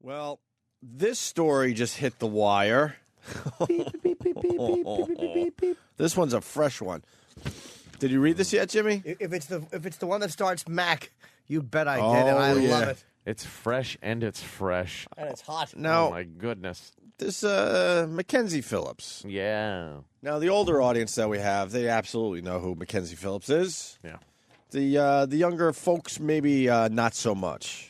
Well, this story just hit the wire. This one's a fresh one. Did you read this yet, Jimmy? If it's the one that starts Mac, you bet I did it. I love it. It's fresh and it's fresh. And it's hot. Now, oh, my goodness. This Mackenzie Phillips. Yeah. Now, the older audience that we have, they absolutely know who Mackenzie Phillips is. Yeah. The younger folks, maybe not so much.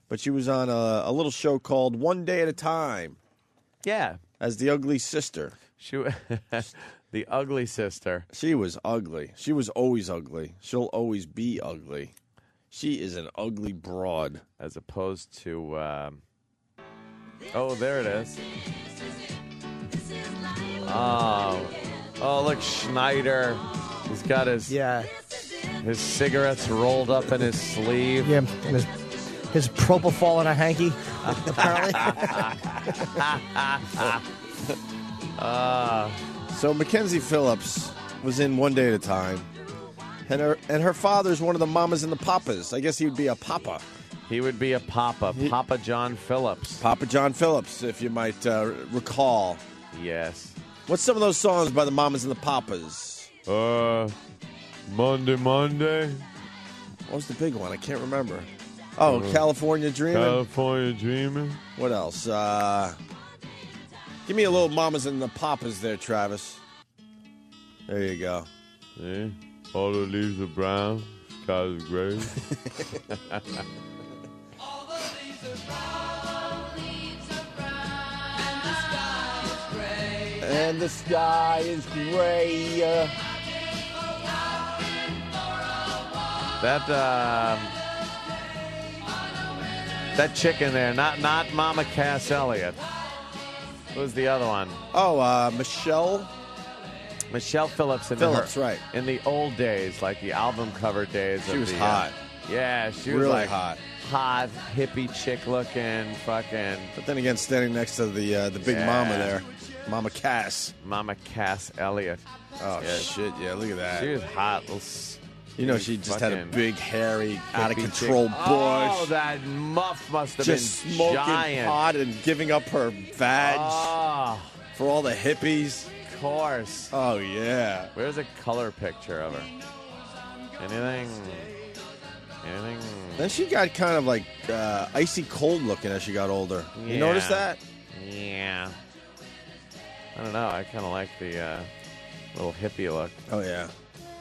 But she was on a little show called One Day at a Time. Yeah. As the ugly sister. The ugly sister. She was ugly. She was always ugly. She'll always be ugly. She is an ugly broad. As opposed to, oh, there it is. Oh, look, Schneider. He's got his cigarettes rolled up in his sleeve. Yeah, and his propofol in a hanky, apparently. So Mackenzie Phillips was in One Day at a Time. And her father's one of the mamas and the papas. I guess he would be a papa. He would be a papa. Papa John Phillips. Papa John Phillips, if you might recall. Yes. What's some of those songs by the mamas and the papas? Monday. What was the big one? I can't remember. Oh, California Dreamin'. California Dreamin'. What else? Give me a little mamas and the papas there, Travis. There you go. See? All the leaves are brown. Sky is gray. All the leaves are brown, and the sky is gray. And the sky is gray. That chick in there, not Mama Cass Elliott. Who was the other one? Oh, Michelle Phillips. Phillips, right. In the old days, like the album cover days. She was hot. Yeah, she was really like hot. Hot, hippie chick looking, fucking. But then again, standing next to the big mama there, Mama Cass. Mama Cass Elliott. Oh, Yeah. shit, yeah, look at that. She was hot. You know, she just had a big, hairy, out-of-control bush. Oh, that muff must have just been smoking giant. pot and giving up her vag for all the hippies. Of course. Oh, yeah. Where's a color picture of her? Anything? Then she got kind of like icy cold looking as she got older. You notice that? Yeah. I don't know. I kind of like the little hippie look. Oh, yeah.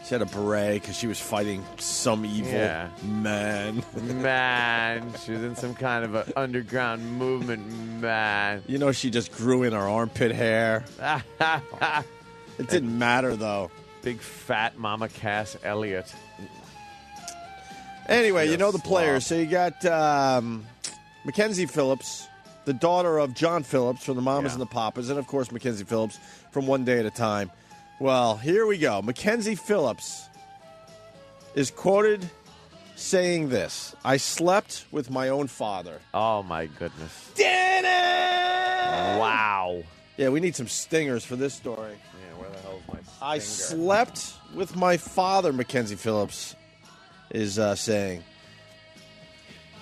She had a beret because she was fighting some evil man. Man, she was in some kind of an underground movement, man. You know, she just grew in her armpit hair. It didn't matter, though. Big fat Mama Cass Elliott. Anyway, you know the players. So you got Mackenzie Phillips, the daughter of John Phillips from the Mamas and the Papas, and, of course, Mackenzie Phillips from One Day at a Time. Well, here we go. Mackenzie Phillips is quoted saying this: "I slept with my own father." Oh, my goodness. Dinner! Wow. Yeah, we need some stingers for this story. Yeah, where the hell is my stinger? I slept with my father, Mackenzie Phillips is saying.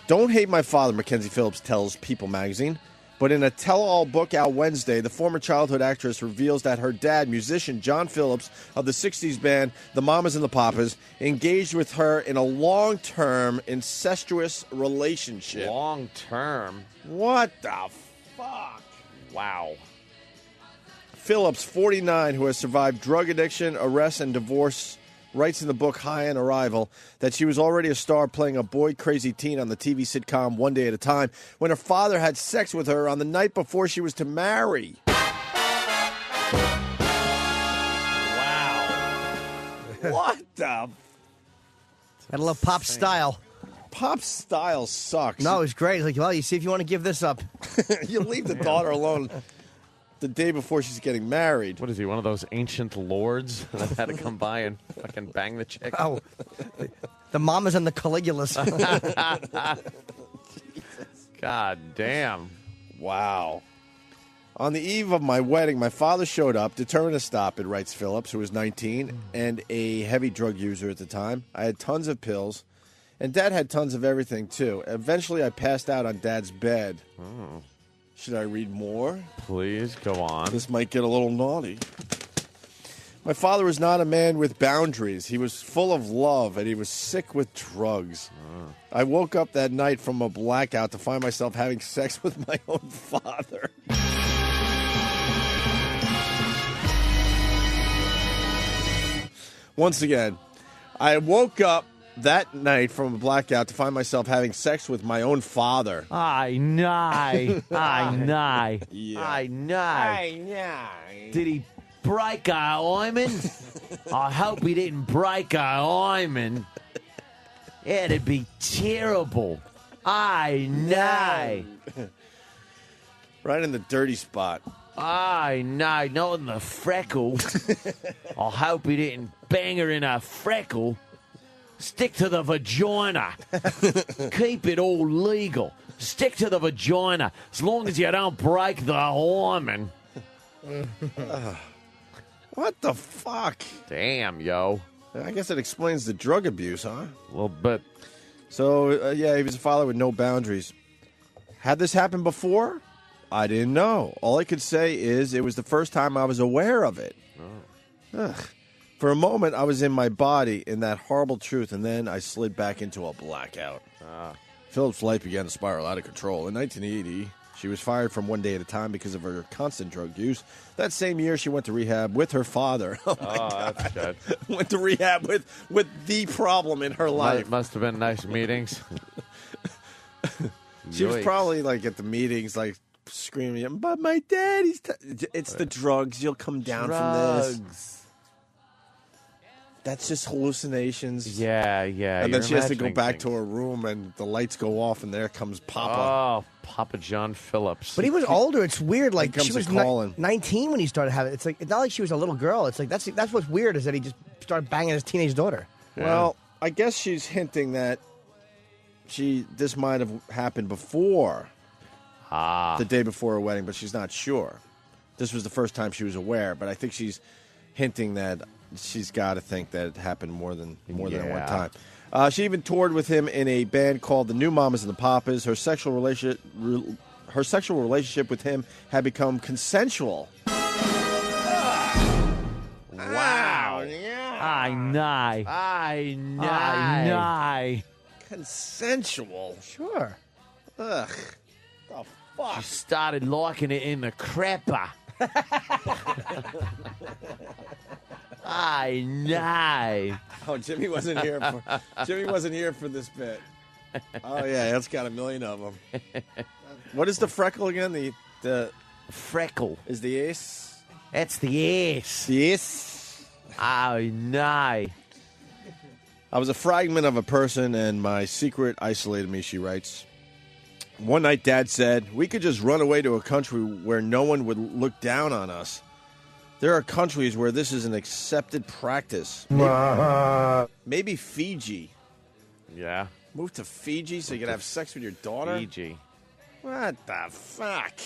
Don't hate my father, Mackenzie Phillips tells People magazine. But in a tell-all book out Wednesday, the former childhood actress reveals that her dad, musician John Phillips of the 60s band The Mamas and the Papas, engaged with her in a long-term incestuous relationship. Long-term? What the fuck? Wow. Phillips, 49, who has survived drug addiction, arrest, and divorce, writes in the book High on Arrival that she was already a star playing a boy-crazy teen on the TV sitcom One Day at a Time when her father had sex with her on the night before she was to marry. Wow. What the? I love Pop Style. Pop Style sucks. No, it's great. It's like, well, you see if you want to give this up. You leave the daughter alone the day before she's getting married. What is he, one of those ancient lords that had to come by and fucking bang the chick? Oh, the Mamas and the Caligulas. God damn. Wow. On the eve of my wedding, my father showed up, determined to stop it, writes Phillips, who was 19 and a heavy drug user at the time. I had tons of pills, And Dad had tons of everything, too. Eventually, I passed out on Dad's bed. Oh. Should I read more? Please, go on. This might get a little naughty. My father was not a man with boundaries. He was full of love, and he was sick with drugs. I woke up that night from a blackout to find myself having sex with my own father. Once again, I woke up that night from a blackout to find myself having sex with my own father. I know. I know. Yeah. I know. Did he break a hymen? I hope he didn't break a hymen. It'd be terrible. I know. Right in the dirty spot. I know, not in the freckle. I hope he didn't bang her in a freckle. Stick to the vagina. Keep it all legal. Stick to the vagina as long as you don't break the hymen. What the fuck? Damn, yo. I guess it explains the drug abuse, huh? A little bit. So, yeah, he was a father with no boundaries. Had this happened before? I didn't know. All I could say is it was the first time I was aware of it. Ugh. For a moment, I was in my body in that horrible truth, and then I slid back into a blackout. Phillips' life began to spiral out of control. In 1980, she was fired from One Day at a Time because of her constant drug use. That same year, she went to rehab with her father. Oh, my God. That's good. Went to rehab with the problem in her life. Must have been nice meetings. She was probably, like, at the meetings, like, screaming, but my daddy's... It's the drugs. You'll come down from this. That's just hallucinations. Yeah. And then she has to go back to her room, and the lights go off, and there comes Papa. Oh, Papa John Phillips. But he was older. It's weird. Like, she was 19 when he started having it. It's like, it's not like she was a little girl. It's like, that's what's weird is that he just started banging his teenage daughter. Yeah. Well, I guess she's hinting that this might have happened before. The day before her wedding, but she's not sure. This was the first time she was aware, but I think she's hinting that she's got to think that it happened more than one time. She even toured with him in a band called the New Mamas and the Papas. Her sexual relationship with him had become consensual. Wow. Yeah. I know. Consensual. Sure. Ugh. The fuck. She started liking it in the crapper. I know. Oh, Jimmy wasn't here for this bit. Oh yeah, that's got a million of them. What is the freckle again? The freckle is the ace. That's the ace. The ace. I know. I was a fragment of a person, and my secret isolated me. She writes. One night, Dad said, we could just run away to a country where no one would look down on us. There are countries where this is an accepted practice. Maybe Fiji. Yeah. Move to Fiji so you can have sex with your daughter? Fiji. What the fuck?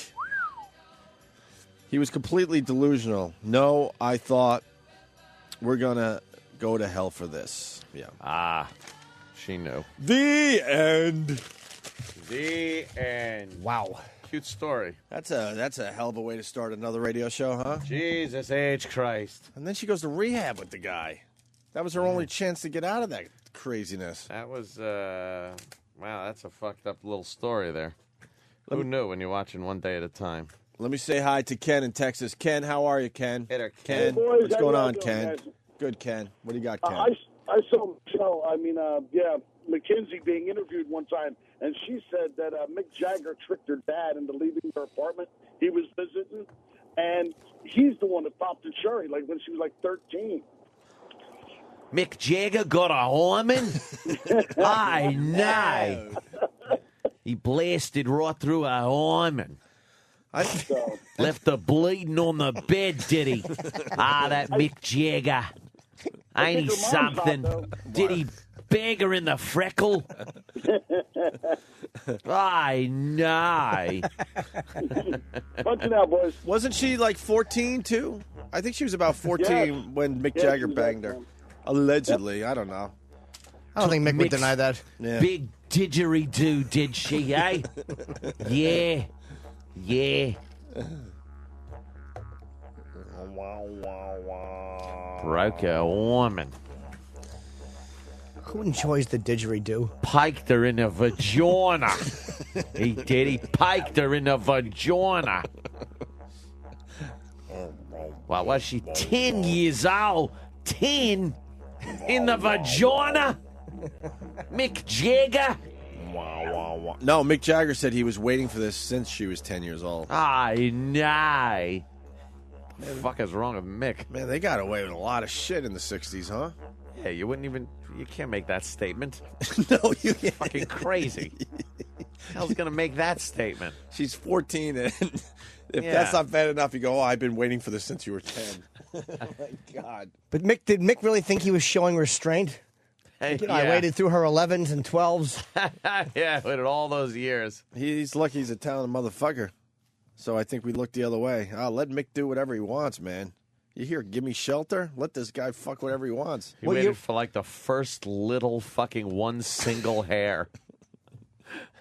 He was completely delusional. No, I thought we're going to go to hell for this. Yeah. She knew. The end. The end. Wow. Cute story. That's a hell of a way to start another radio show, huh? Jesus H. Christ. And then she goes to rehab with the guy. That was her only chance to get out of that craziness. That was, wow, that's a fucked up little story there. Who knew when you're watching One Day at a Time? Let me say hi to Ken in Texas. Ken, how are you, Ken? Hey there, Ken. Hey, boys, What's how going y'all on, doing, Ken? guys? Good, Ken. What do you got, Ken? I saw the show. I mean, Mackenzie being interviewed one time, and she said that Mick Jagger tricked her dad into leaving her apartment he was visiting, and he's the one that popped the cherry, like when she was like 13. Mick Jagger got a hymen? I know. He blasted right through a hymen. Left her bleeding on the bed, did he? That Mick Jagger. Ain't he something? Did he bag her in the freckle? I know. Punch it out, boys. Wasn't she like 14, too? I think she was about 14 when Mick Jagger banged her. Allegedly. I don't know. I don't think Mick would Mick's deny that. Yeah. Big didgeridoo, did she, eh? Yeah. Yeah. Broke a woman. Who enjoys the didgeridoo? Piked her in the vagina. He did. He piked her in the vagina. Well, was she 10 years old? 10 in the vagina? Mick Jagger? No, Mick Jagger said he was waiting for this since she was 10 years old. I know. What the fuck is wrong with Mick? Man, they got away with a lot of shit in the 60s, huh? Yeah, you wouldn't even. You can't make that statement. No, you can't. Fucking crazy. How's gonna make that statement? She's 14, and if Yeah. that's not bad enough, you go, oh, I've been waiting for this since you were 10. Oh, my God. But did Mick really think he was showing restraint? You know, I waited through her 11s and 12s. Yeah, waited all those years. He's lucky he's a talented motherfucker. So I think we look the other way. Let Mick do whatever he wants, man. You hear, give me shelter? Let this guy fuck whatever he wants. He waited for like the first little fucking one single hair.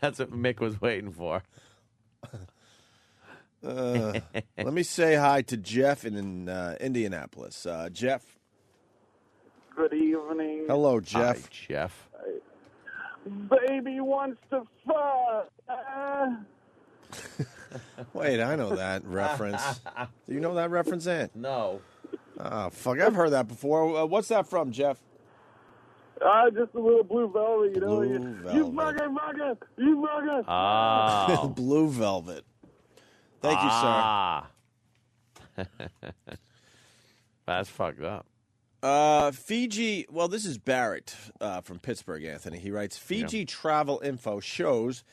That's what Mick was waiting for. Let me say hi to Jeff in Indianapolis. Jeff. Good evening. Hello, Jeff. Hi, Jeff. Baby wants to fuck. Wait, I know that reference. Do you know that reference, Ant? No. Oh, fuck. I've heard that before. What's that from, Jeff? Just a little blue velvet, you know. Blue You Velvet. fucking, you fucking. Oh. Blue Velvet. Thank you, sir. That's fucked up. Fiji, well, this is Barrett from Pittsburgh, Anthony. He writes, Fiji travel info shows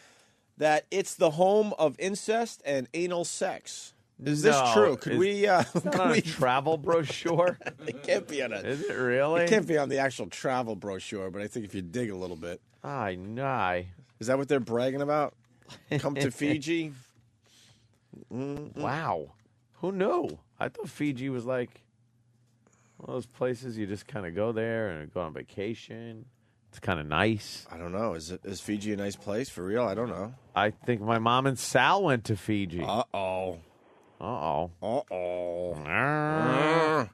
that it's the home of incest and anal sex. Is this No, true? Could we... It's not on a travel brochure. It can't be on Is it really? It can't be on the actual travel brochure, but I think if you dig a little bit. I know. Is that what they're bragging about? Come to Fiji? Wow. Who knew? I thought Fiji was like one of those places you just kind of go there and go on vacation. It's kind of nice. I don't know. Is Fiji a nice place? For real? I don't know. I think my mom and Sal went to Fiji. Uh-oh. Uh-oh. Uh-oh. Uh,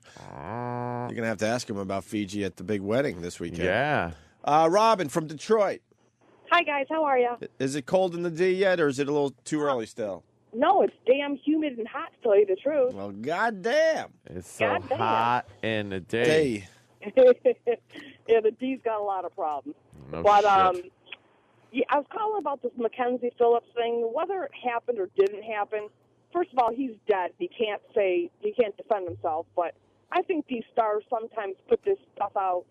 You're going to have to ask him about Fiji at the big wedding this weekend. Yeah. Robin from Detroit. Hi, guys. How are you? Is it cold in the D yet, or is it a little too early still? No, it's damn humid and hot, to tell you the truth. Well, goddamn. It's so Goddamn. hot in the day. Yeah, the D's got a lot of problems. No But shit. yeah, I was calling about this Mackenzie Phillips thing. Whether it happened or didn't happen, first of all, he's dead. He can't defend himself. But I think these stars sometimes put this stuff out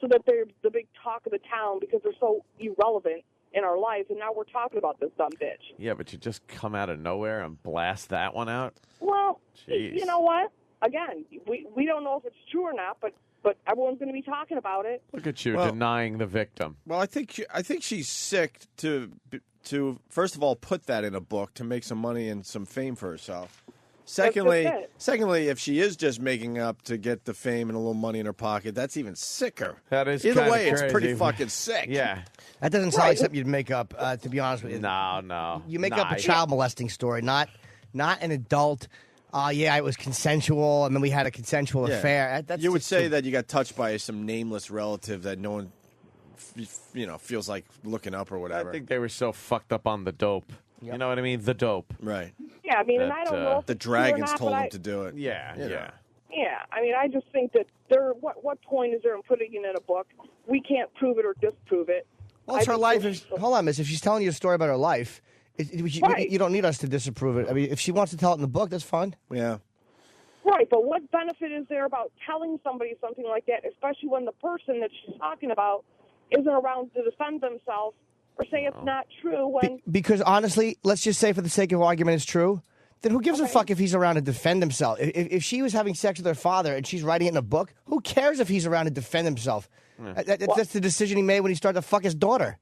so that they're the big talk of the town because they're so irrelevant in our lives. And now we're talking about this dumb bitch. Yeah, but you just come out of nowhere and blast that one out? Well, Jeez. you know what? Again, we don't know if it's true or not, but everyone's going to be talking about it. Look at you Well- denying the victim. Well, I think she's sick to first of all put that in a book to make some money and some fame for herself. Secondly, if she is just making up to get the fame and a little money in her pocket, that's even sicker. That is Either kinda way, it's pretty crazy. fucking sick. Yeah. That doesn't sound like something you'd make up, to be honest with you. No. You make up a child molesting story, not an adult. Yeah, it was consensual, and then we had a consensual Yeah. affair. That's You would just say too- that you got touched by some nameless relative that no one, feels like looking up or I whatever. think they were so fucked up on the dope. You know what I mean? The dope. Right. Yeah, I mean, and That, I don't know if The it's true or dragons not, told but them to do it. Yeah, You know. yeah. Yeah, I mean, I just think that what point is there in putting it in a book? We can't prove it or disprove it. Well, it's I her think life. it's- Hold on, miss. If she's telling you a story about her life, Right. you don't need us to disapprove it. I mean, if she wants to tell it in the book, that's fine. Yeah. Right, but what benefit is there about telling somebody something like that, especially when the person that she's talking about isn't around to defend themselves or say it's not true when... Because honestly, let's just say for the sake of argument it's true, then who gives a fuck if he's around to defend himself? If she was having sex with her father and she's writing it in a book, who cares if he's around to defend himself? That's the decision he made when he started to fuck his daughter.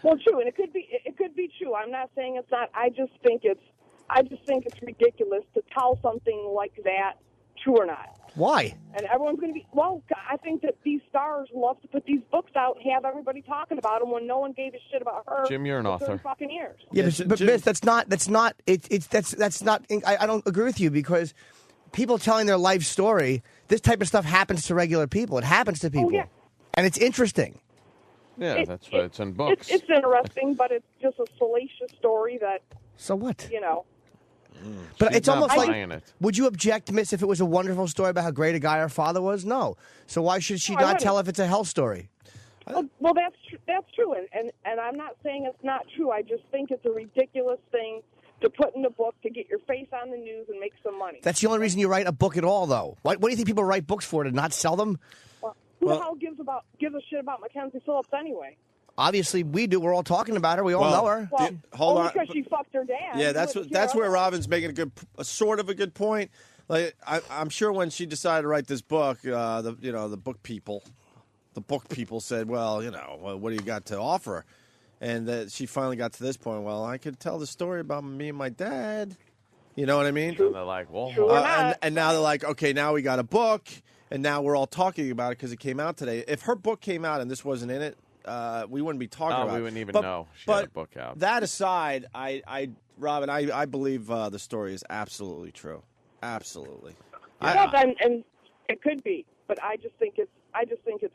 Well, true, and it could be true. I'm not saying it's not. I just think it's ridiculous to tell something like that true or not. Why? And everyone's going to be, well, I think that these stars love to put these books out and have everybody talking about them when no one gave a shit about her. Jim, you're an for 30 author. fucking years. Yeah, but Jim- Miss, that's not. I don't agree with you because people telling their life story, this type of stuff happens to regular people. It happens to people, yeah. and it's interesting. Yeah, that's why it's in books. It's interesting, but it's just a salacious story that, So what? you know. But She's it's not almost like, buying it. would you object, Miss, if it was a wonderful story about how great a guy her father was? No. So why should she No, I not wouldn't. tell if it's a hell story? Well, that's true, and I'm not saying it's not true. I just think it's a ridiculous thing to put in a book to get your face on the news and make some money. That's the only reason you write a book at all, though. What do you think people write books for, to not sell them? Well, who the hell gives a shit about Mackenzie Phillips anyway? Obviously, we do. We're all talking about her. We all know her. Well, hold only on. because she fucked her dad. Yeah, You that's wouldn't what. That's care where otherwise. Robin's making a sort of a good point. Like I'm sure when she decided to write this book, the book people said, well, what do you got to offer? And that she finally got to this point. Well, I could tell the story about me and my dad. You know what I mean? And they're like, well, True or not. and now they're like, okay, now we got a book, and now we're all talking about it because it came out today. If her book came out and this wasn't in it, we wouldn't be talking about it. we wouldn't even But- know she but had a book out. That aside, Robin, I believe the story is absolutely true. Absolutely. Yeah, and it could be, but I just think it's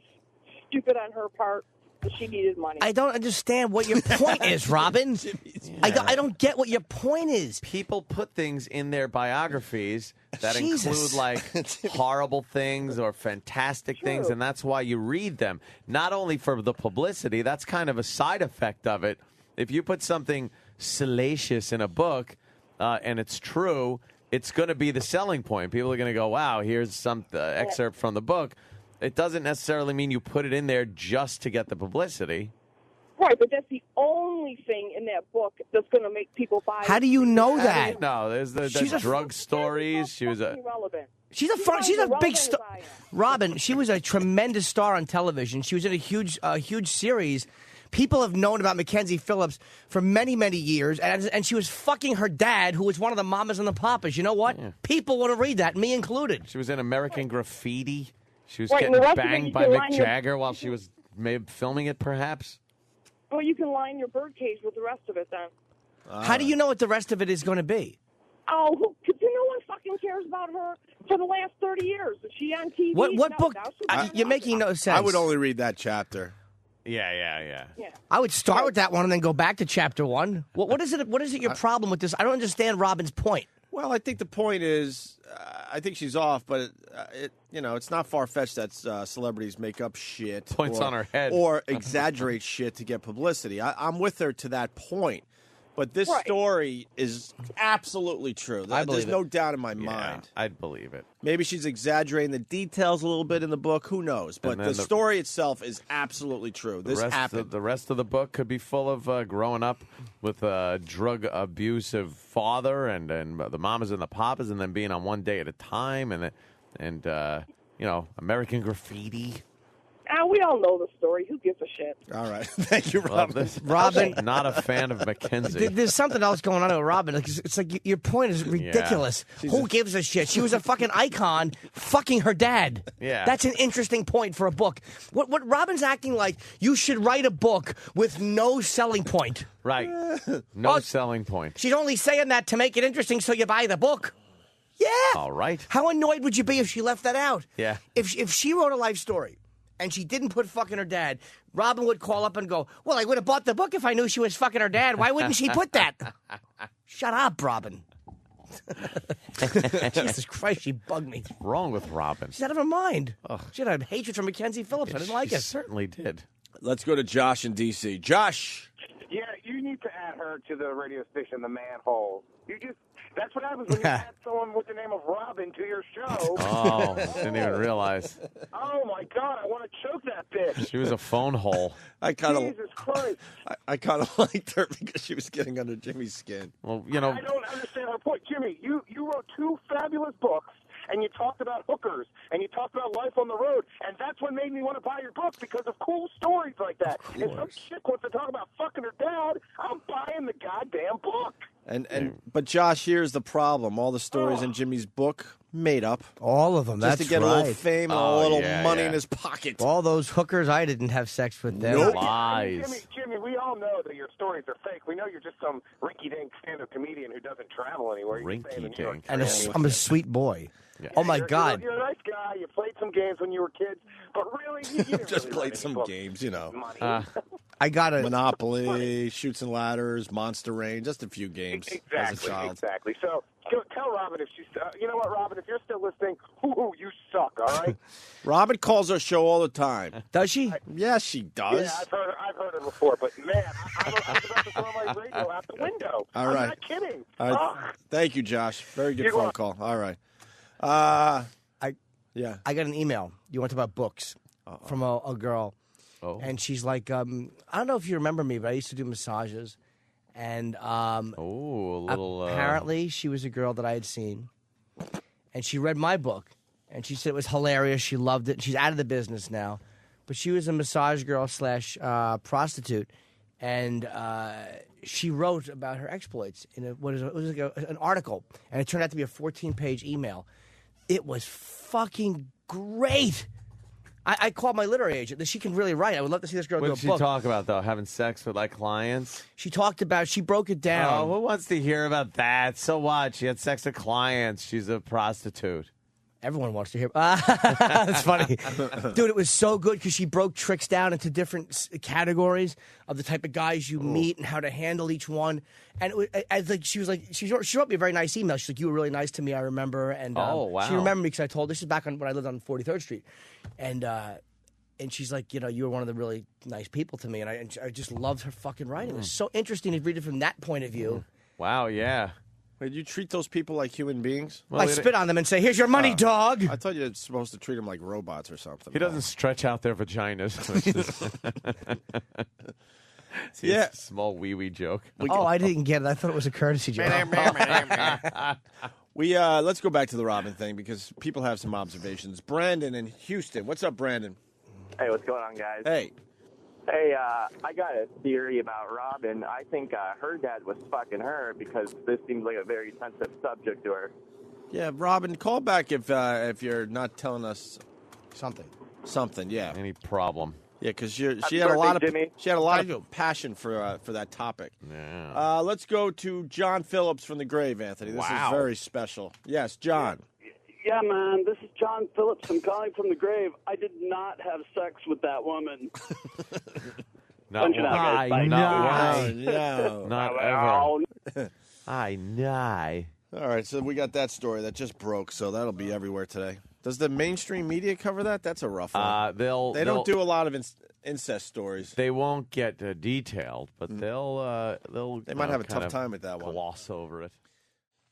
stupid on her part that she needed money. I don't understand what your point is, Robin. I don't get what your point is. People put things in their biographies that Jesus. include like horrible things or fantastic things, True. and that's why you read them. Not only for the publicity, that's kind of a side effect of it. If you put something salacious in a book and it's true, it's going to be the selling point. People are going to go, wow, here's some excerpt from the book. It doesn't necessarily mean you put it in there just to get the publicity. Right, but that's the only thing in that book that's going to make people buy How it. do you know that? No, there's the She's a- drug stories. She was a Fucking irrelevant. She's a as big irrelevant star. as I am. Robin, she was a tremendous star on television. She was in a huge series. People have known about Mackenzie Phillips for many, many years, and she was fucking her dad, who was one of the mamas and the papas. You know what? People want to read that, me included. She was in American Graffiti. She was Right, and getting the rest of it banged you by can Mick line your- Jagger while she was filming it, perhaps. Well, you can line your birdcage with the rest of it then. How do you know what the rest of it is going to be? Oh, because no one fucking cares about her for the last 30 years. Is she on TV? What No, book? now she's You're on making no sense. I would only read that chapter. Yeah. Yeah. I would start with that one and then go back to chapter one. What is it? What is it? Your problem with this? I don't understand Robin's point. Well, I think the point is, I think she's off, but it's not far fetched that celebrities make up shit, Points on her head. or exaggerate shit to get publicity. I'm with her to that point, but this Right. story is absolutely true. I believe There's no it. doubt in my Yeah, mind. I'd believe it. Maybe she's exaggerating the details a little bit in the book. Who knows? But And then the the- story itself is absolutely true. This happened. The rest of the book could be full of growing up with a drug abusive father and the mamas and the papas, and then being on one day at a time, and American Graffiti. We all know the story. Who gives a shit? All right. Thank you, Well, Robin. Robin- not a fan of Mackenzie. There's something else going on with Robin. It's like your point is ridiculous. Who gives a shit? She was a fucking icon, fucking her dad. Yeah. That's an interesting point for a book. What Robin's acting like, you should write a book with no selling point. Right. No Oh, selling point. She's only saying that to make it interesting so you buy the book. Yeah. All right. How annoyed would you be if she left that out? Yeah. If she wrote a life story and she didn't put fucking her dad, Robin would call up and go, well, I would have bought the book if I knew she was fucking her dad. Why wouldn't she put that? Shut up, Robin. Jesus Christ, she bugged me. What's wrong with Robin? She's out of her mind. She had a hatred for Mackenzie Phillips. I didn't like She it. certainly did. Let's go to Josh in D.C. Josh. Yeah, you need to add her to the radio station, The Manhole. That's what happens when you add someone with the name of Robin to your show. Oh, didn't even realize. Oh, my God, I want to choke that bitch. She was a phone hole. I kind of Jesus Christ. I kind of liked her because she was getting under Jimmy's skin. Well, I don't understand her point. Jimmy, you wrote two fabulous books, and you talked about hookers, and you talked about life on the road, and that's what made me want to buy your book, because of cool stories like that. If some chick wants to talk about fucking her dad, I'm buying the goddamn book. But Josh, here's the problem. All the stories in Jimmy's book Made up. All of them. Just That's to get a right. little fame and a little money in his pocket. All those hookers, I didn't have sex with them. Nope. Lies. Jimmy, we all know that your stories are fake. We know you're just some rinky-dink stand-up comedian who doesn't travel anywhere. You stay in the New York And area. I'm a sweet boy. Yeah. Oh, my God. You're a nice guy. You played some games when you were kids, but really, you didn't Just really played write some any books. games, you know. Money. I got a Monopoly, Shoots and Ladders, Monster Rain, just a few games as a child. Exactly. So tell Robin if she's, you know what, Robin, if you're still listening, you suck, all right? Robin calls our show all the time. Does she? Yes, she does. Yeah, I've heard her before, but man, I was about to throw my radio out the window. All right. I'm not kidding. All right. Thank you, Josh. Very good You're phone welcome. call. All right. Yeah. I got an email. You want to talk about books from a girl. Oh. And she's like, I don't know if you remember me, but I used to do massages. And a little. apparently she was a girl that I had seen. And she read my book. And she said it was hilarious. She loved it. She's out of the business now. But she was a massage girl / prostitute. And she wrote about her exploits in it was like an article. And it turned out to be a 14-page email. It was fucking great. I called my literary agent. She can really write. I would love to see this girl What do a did she book. talk about, though? Having sex with, like, clients? She talked about, she broke it down. Oh, who wants to hear about that? So what? She had sex with clients. She's a prostitute. Everyone wants to hear. That's funny. Dude, it was so good because she broke tricks down into different categories of the type of guys you meet and how to handle each one. And she wrote me a very nice email. She's like, you were really nice to me, I remember. And wow. She remembered me because I told her, this is back when I lived on 43rd Street. And she's like, you know, you were one of the really nice people to me. And I just loved her fucking writing. It was so interesting to read it from that point of view. Wow, yeah. Wait, you treat those people like human beings? I spit on them and say, here's your money, dog. I thought you were supposed to treat them like robots or something. He doesn't stretch out their vaginas. Which is Yeah. a small wee-wee joke. Oh, I didn't get it. I thought it was a courtesy joke. Let's go back to the Robin thing because people have some observations. Brandon in Houston. What's up, Brandon? Hey, what's going on, guys? Hey. Hey, I got a theory about Robin. I think her dad was fucking her because this seems like a very sensitive subject to her. Yeah, Robin, call back if you're not telling us something. Yeah, Any problem? yeah, because she had Happy a lot of birthday, Jimmy. passion for that topic. Yeah. Let's go to John Phillips from the grave, Anthony. This is very special. Yes, John. Yeah, man, this is John Phillips. I'm calling from the grave. I did not have sex with that woman. Not Punch it out, once. guys. Bye. No. Not ever. I know. All right, so we got that story that just broke, so that'll be everywhere today. Does the mainstream media cover that? That's a rough one. They don't do a lot of incest stories. They won't get detailed, but they'll. They might have a kind tough of time with that one. Gloss over it.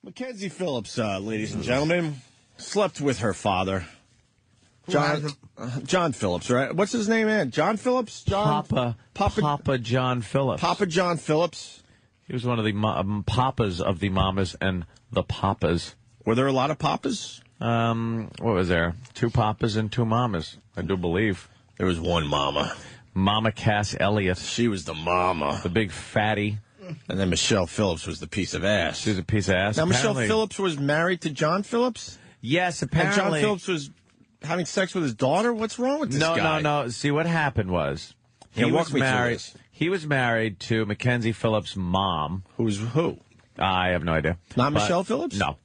Mackenzie Phillips, ladies and gentlemen, slept with her father. John Phillips, right? What's his name, man? John Phillips? Papa John Phillips. Papa John Phillips. He was one of the papas of the mamas and the papas. Were there a lot of papas? What was there? 2 papas and 2 mamas, I do believe. There was one mama. Mama Cass Elliott. She was the mama. The big fatty. And then Michelle Phillips was the piece of ass. She was a piece of ass. Now, Michelle Apparently- Phillips was married to John Phillips? Yes, And apparently. John Phillips was having sex with his daughter? What's wrong with this guy? No. See, what happened was he Yeah, walk was me through married. this. He was married to Mackenzie Phillips' mom. Who's who? I have no idea. Not But- Michelle Phillips? No.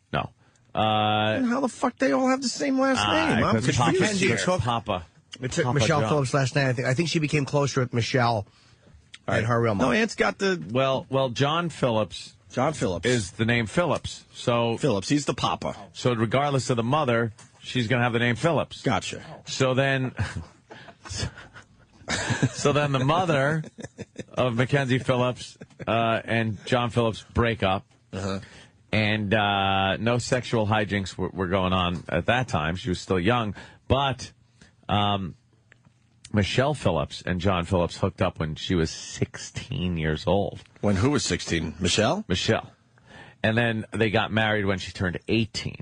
And how the fuck they all have the same last name? I'm Because confused here. Papa. It took Papa Michelle John. Phillips last night. I think she became closer with Michelle and her real mom. No, Ant's got the... Well, John Phillips John Phillips. is the name Phillips. So Phillips, he's the papa. So regardless of the mother, she's going to have the name Phillips. Gotcha. So then, the mother of Mackenzie Phillips and John Phillips break up. And no sexual hijinks were going on at that time. She was still young. But Michelle Phillips and John Phillips hooked up when she was 16 years old. When who was 16? Michelle? Michelle. And then they got married when she turned 18.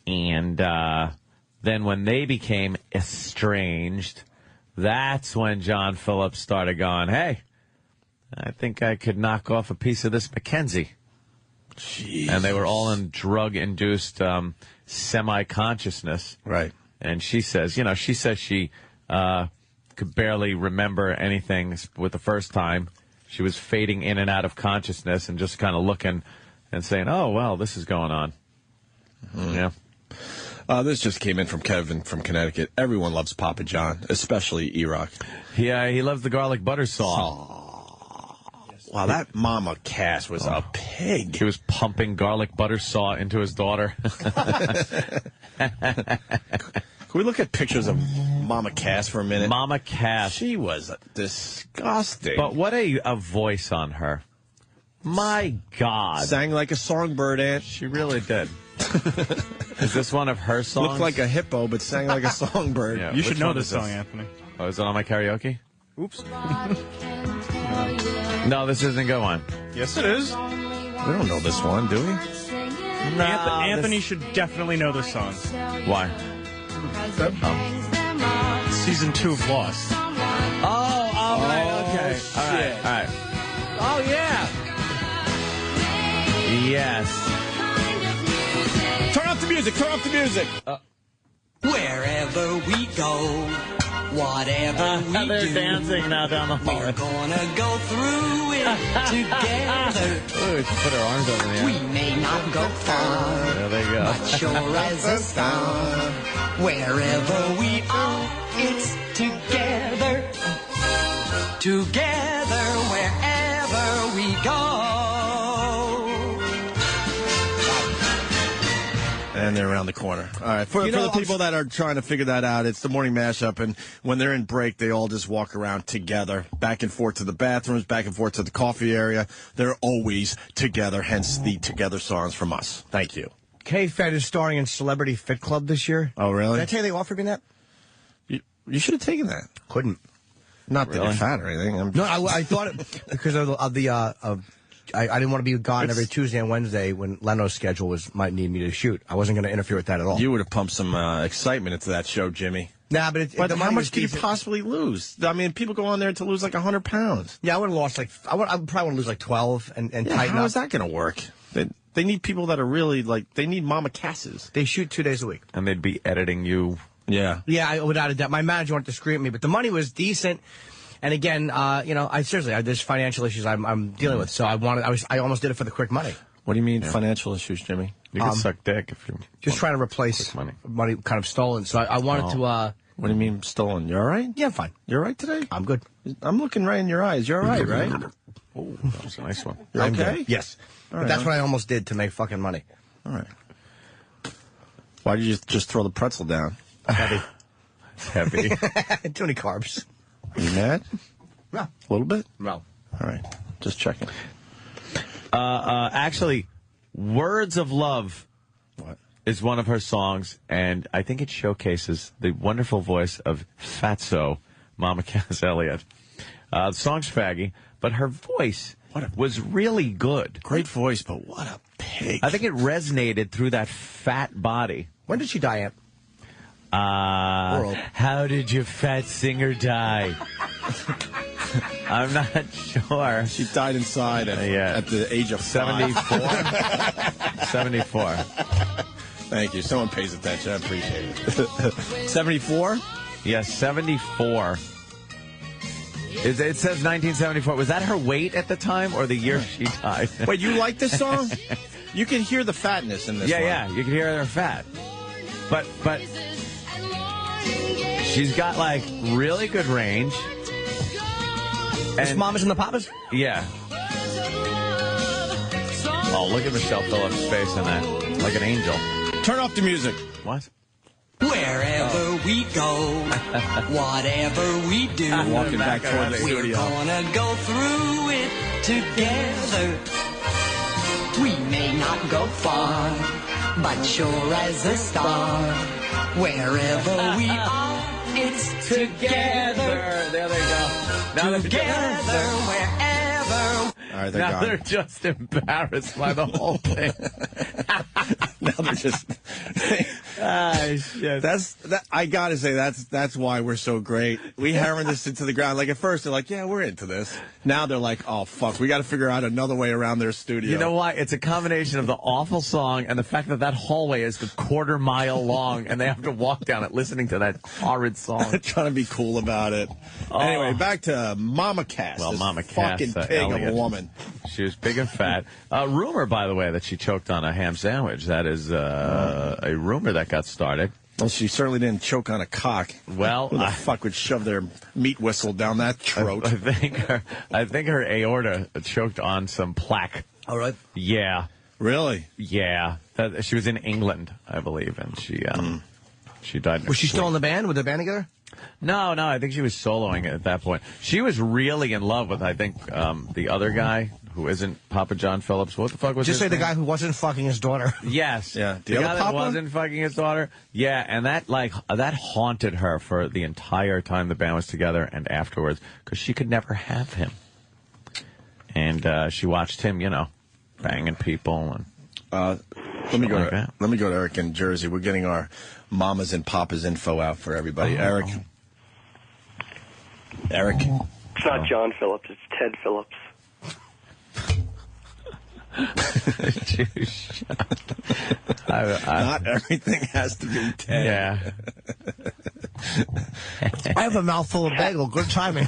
And then when they became estranged, that's when John Phillips started going, hey, I think I could knock off a piece of this Mackenzie. and they were all in drug-induced semi-consciousness. Right. And she says, she could barely remember anything with the first time. She was fading in and out of consciousness and just kind of looking and saying, oh, well, this is going on. Yeah. This just came in from Kevin from Connecticut. Everyone loves Papa John, especially E-Rock. Yeah, he loves the garlic butter saw. Wow, that Mama Cass was a pig. He was pumping garlic butter saw into his daughter. Can we look at pictures of Mama Cass for a minute? Mama Cass. She was disgusting. But what a voice on her. My God. Sang like a songbird, Aunt. She really did. Is this one of her songs? Looked like a hippo, but sang like a songbird. Yeah, You should which know one this is this? song, Anthony. Oh, is it on my karaoke? Oops. No, this isn't a good one. Yes, it is. We don't know this one, do we? Anthony should definitely know this song. Why? Season 2 of Lost. Oh, right, okay. All right. Oh, yeah. Yes. Turn off the music. Turn off the music. Wherever we go, whatever we They're do, dancing now down the hall. we're gonna go through it together. Ooh, she put her arms over the We air. may not go far, There they go. but sure as a star. Wherever we are, it's together. Together, wherever we go. And they're around the corner. All right. For the people that are trying to figure that out, it's the morning mashup. And when they're in break, they all just walk around together, back and forth to the bathrooms, back and forth to the coffee area. They're always together, hence the Together songs from us. Thank you. K-Fed is starring in Celebrity Fit Club this year. Oh, really? Did I tell you they offered me that? You should have taken that. Couldn't. Not that you're fat or anything. No, I thought it because of the I didn't want to be gone every Tuesday and Wednesday when Leno's schedule might need me to shoot. I wasn't going to interfere with that at all. You would have pumped some excitement into that show, Jimmy. Nah, but But the how money much was could you decent. possibly lose? I mean, people go on there to lose like 100 pounds. Yeah, I would have lost I would probably want to lose like 12 and tighten how up. is that going to work? They need people that are really they need Mama Casses. They shoot 2 days a week. And they'd be editing you. Yeah. Yeah, without a doubt. My manager wanted to scream at me, but the money was decent. And again, there's financial issues I'm dealing with, so I almost did it for the quick money. What do you mean financial issues, Jimmy? You can suck dick if you Just trying to replace money kind of stolen. So I wanted to. What do you mean stolen? You all right? Yeah, I'm fine. You all right today? I'm good. I'm looking right in your eyes. You're all right, right? Oh, that was a nice one. You're I'm okay? good. Yes. All But right, that's what I almost did to make fucking money. All right. Why did you just throw the pretzel down? Heavy. Heavy. Too many carbs. Are you mad? No. A little bit? No. All right. Just checking. Actually, Words of Love What? is one of her songs, and I think it showcases the wonderful voice of Fatso, Mama Cass Elliott. The song's faggy, but her voice was really good. Great voice, but what a pig. I think it resonated through that fat body. When did she die, Aunt? How did your fat singer die? I'm not sure. She died inside at the age of 74. 74. Thank you. Someone pays attention. I appreciate it. 74? Yes, 74. It says 1974. Was that her weight at the time or the year she died? Wait, you like this song? You can hear the fatness in this one. Yeah, you can hear her fat. But she's got like really good range. This Mamas and the Papas? Yeah. Oh, look at Michelle Phillips' face in that. Like an angel. Turn off the music. What? Wherever we go, whatever we do, Walking back toward the we're studio. gonna go through it together. We may not go far, but sure as a star. Wherever we are, it's together. There they go. Now Together, wherever. All right, they're now gone. they're just embarrassed by the whole thing. Now they're just... Shit. I gotta say that's why we're so great. We hammer this into the ground. Like at first they're like, yeah, we're into this. Now they're like, oh fuck, we got to figure out another way around their studio. You know why? It's a combination of the awful song and the fact that hallway is a quarter-mile long, and they have to walk down it listening to that horrid song. Trying to be cool about it. Oh. Anyway, back to Mama Cass. Well, this Mama Cass, fucking pig of a Elliot. woman. She was big and fat. Rumor, by the way, that she choked on a ham sandwich. That is a rumor that got started. Well, she certainly didn't choke on a cock. Well, who the fuck would shove their meat whistle down that throat? I think her aorta choked on some plaque. All right. Yeah. Really? Yeah. She was in England, I believe, and she died. Was she still in the band? Were the band together? No, I think she was soloing at that point. She was really in love with, I think, the other guy who isn't Papa John Phillips. What the fuck was Just his say the name? guy who wasn't fucking his daughter. Yes. Yeah. The guy that wasn't fucking his daughter. Yeah, and that haunted her for the entire time the band was together and afterwards, because she could never have him. And she watched him, banging people. And let me go to Eric in Jersey. We're getting our mamas and papas info out for everybody. Eric. It's not John Phillips. It's Ted Phillips. Not everything has to be Ted. Yeah. I have a mouthful of bagel. Good timing.